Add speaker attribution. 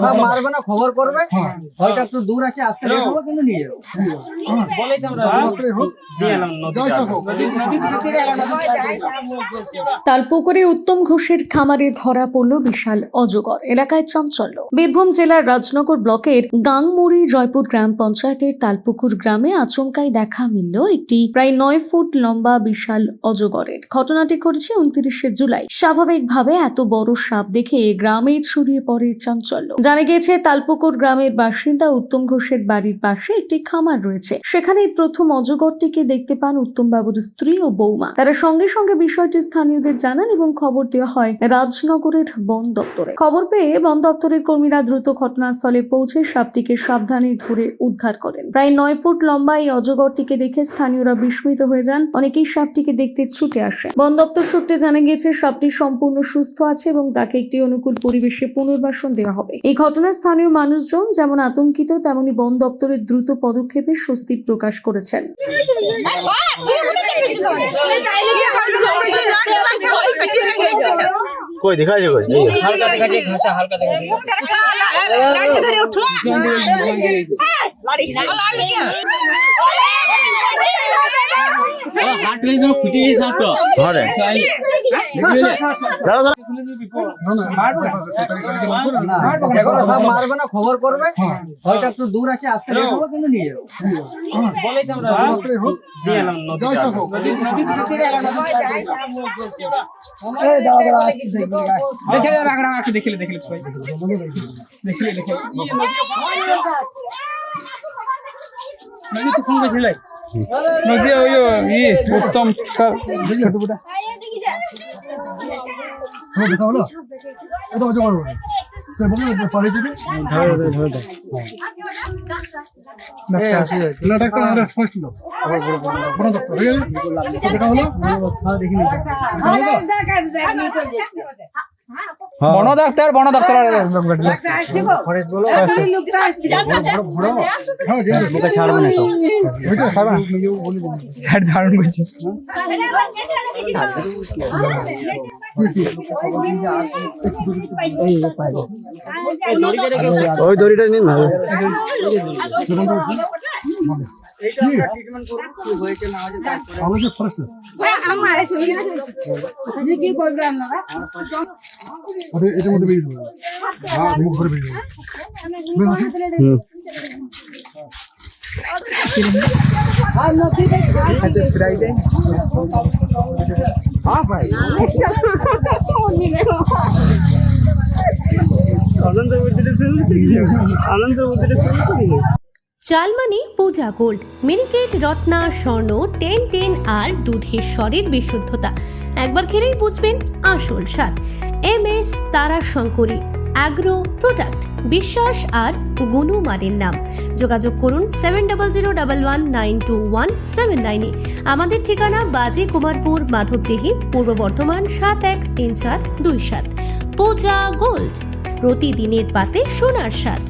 Speaker 1: সব মারবে না, খবর করবে, হয়তো একটু দূর আছে, আসতে দেখাবো, কিন্তু নিয়ে যাবো।
Speaker 2: তালপুকুরে উত্তম ঘোষের খামারে ধরা পড়ল বিশাল অজগর, এলাকায় চাঞ্চল্য। বীরভূম জেলার রাজনগর ব্লকের গাংমুড়ি জয়পুর গ্রাম পঞ্চায়েতের তালপুকুর গ্রামে আচমকাই দেখা মিলল একটি প্রায় 9 ফুট লম্বা বিশাল অজগরের। ঘটনাটি ঘটেছে 29শে জুলাই। স্বাভাবিকভাবে এত বড় সাপ দেখে গ্রামে ছড়িয়ে পড়ে চাঞ্চল্য। জানা গিয়েছে তালপুকুর গ্রামের বাসিন্দা উত্তম ঘোষের বাড়ির পাশে একটি খামার রয়েছে। সেখানেই প্রথম অজগরটিকে দেখতে পান উত্তম বাবুর স্ত্রী ও বৌমা। তারা সঙ্গে সঙ্গে বিষয়টি স্থানীয়দের জানান এবং খবর দেওয়া হয় রাজনগরের বন দপ্তরে। খবর পেয়ে বন দপ্তরের কর্মীরা দ্রুত ঘটনাস্থলে পৌঁছে সাপটিকে সাবধানে ধরে উদ্ধার করেন। প্রায় 9 ফুট লম্বা এই অজগরটিকে দেখে স্থানীয়রা বিস্মিত হয়ে যান। অনেকেই সাপটিকে দেখতে ছুটে আসেন। বন দপ্তর সূত্রে জানা গিয়েছে সাপটি সম্পূর্ণ সুস্থ আছে এবং তাকে একটি অনুকূল পরিবেশে পুনর্বাসন দেওয়া হবে। এই ঘটনায় স্থানীয় মানুষজন যেমন আতঙ্কিত, তেমনি বন দপ্তরের দ্রুত পদক্ষেপে স্বস্তি প্রকাশ করেছেন।
Speaker 3: कोई दिखाई दे कोई
Speaker 1: হালকা দেখাচ্ছে, ঘাসা হালকা দেখাচ্ছে। সব মারবে না, খবর করবে, হয়তো একটু দূর আছে, আসতে দেখাবো, কিন্তু নিয়ে যাবো।
Speaker 4: নদী ওই উত্তম বন দপ্তর
Speaker 1: ছাড়বে না তো,
Speaker 4: ধারণ করছে।
Speaker 3: ওই দড়িটা নিন না
Speaker 5: এটার মধ্যে বেরিয়ে যাবে, মুখ করে বেরিয়ে যাবে।
Speaker 6: চালমানি পূজা গোল্ড, মিনিকেট, রত্না, স্বর্ণ 10 আর দুধের স্বরের বিশুদ্ধতা। একবার খেলেই বুঝবেন আসল স্বাদ। MS তারা শঙ্করী অ্যাগ্রো প্রোডাক্ট, বিশ্বাস আর গুণমানের নাম। যোগাযোগ করুন 7001192179 আমাদের ঠিকানা বাজি কুমারপুর, মাধবদেহি, পূর্ব বর্ধমান 713427। পূজা গোল্ড, প্রতিদিনের পাতে সোনার স্বাদ।